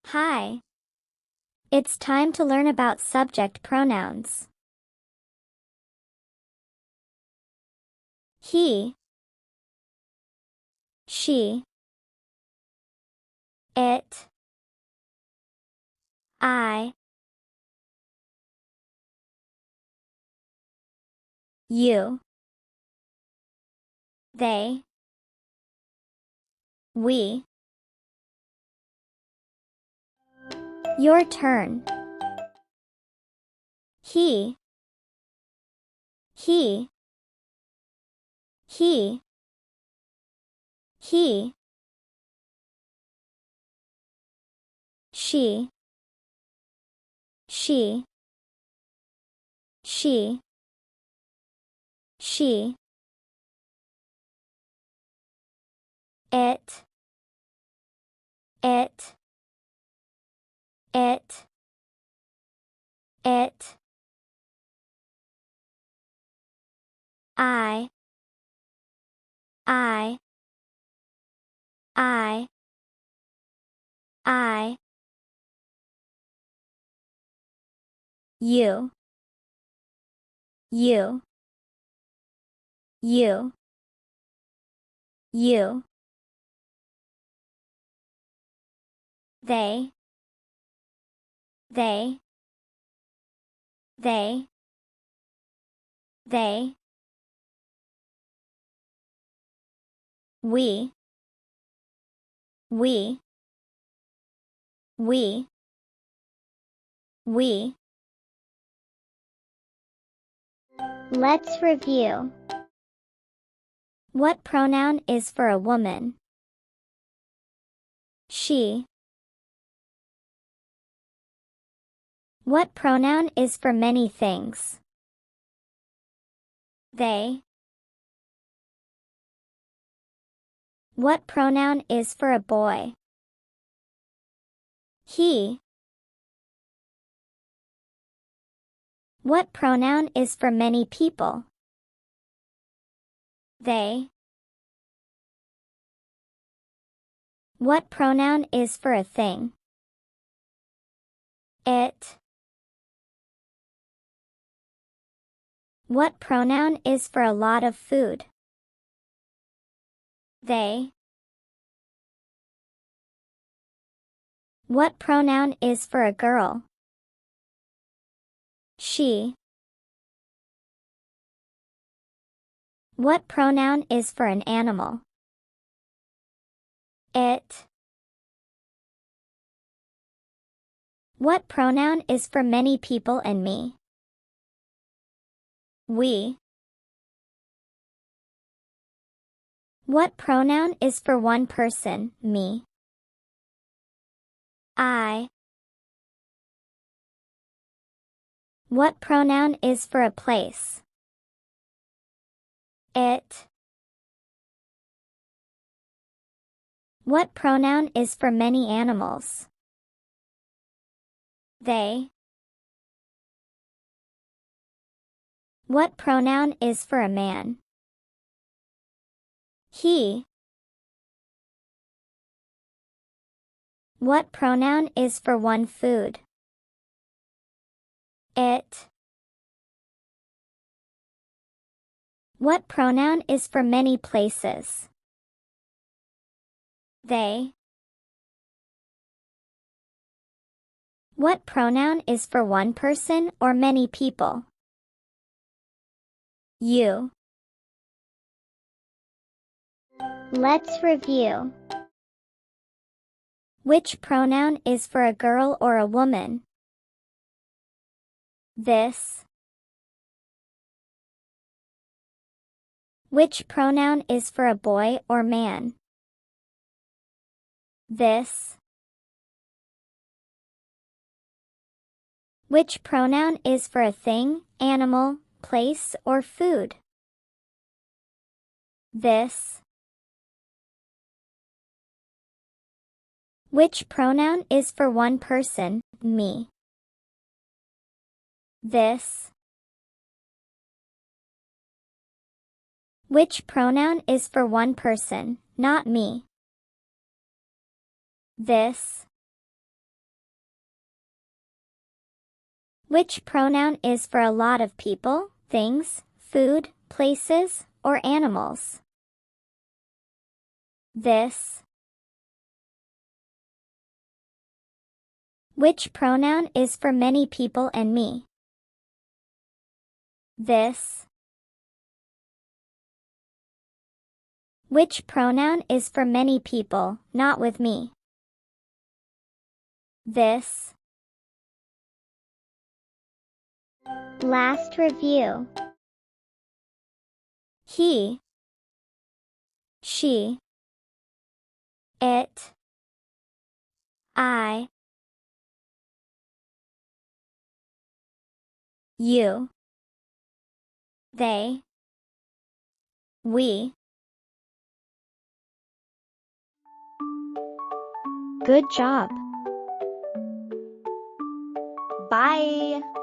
Hi. It's time to learn about subject pronouns. He, she, it, I, you, they, we. Your turn. He, he, he, he, she, she, she, she, it, it, it, it, I, I, I, I, you, you, you, you, they, they, they, they, we, we, we, we. Let's review. What pronoun is for a woman? She. What pronoun is for many things? They. What pronoun is for a boy? He. What pronoun is for many people? They. What pronoun is for a thing? It. What pronoun is for a lot of food? They. What pronoun is for a girl? She. What pronoun is for an animal? It. What pronoun is for many people and me? We. What pronoun is for one person, me? I. What pronoun is for a place? It. What pronoun is for many animals? They. What pronoun is for a man? He. What pronoun is for one food? It. What pronoun is for many places? They. What pronoun is for one person or many people? You. Let's review. Which pronoun is for a girl or a woman? This. Which pronoun is for a boy or man? This. Which pronoun is for a thing, animal, place, or food? This. Which pronoun is for one person, me? This. Which pronoun is for one person, not me? This. Which pronoun is for a lot of people, things, food, places, or animals? This. Which pronoun is for many people and me? This. Which pronoun is for many people, not with me? This. Last review. He, she, it, I, you, they, we. Good job. Bye!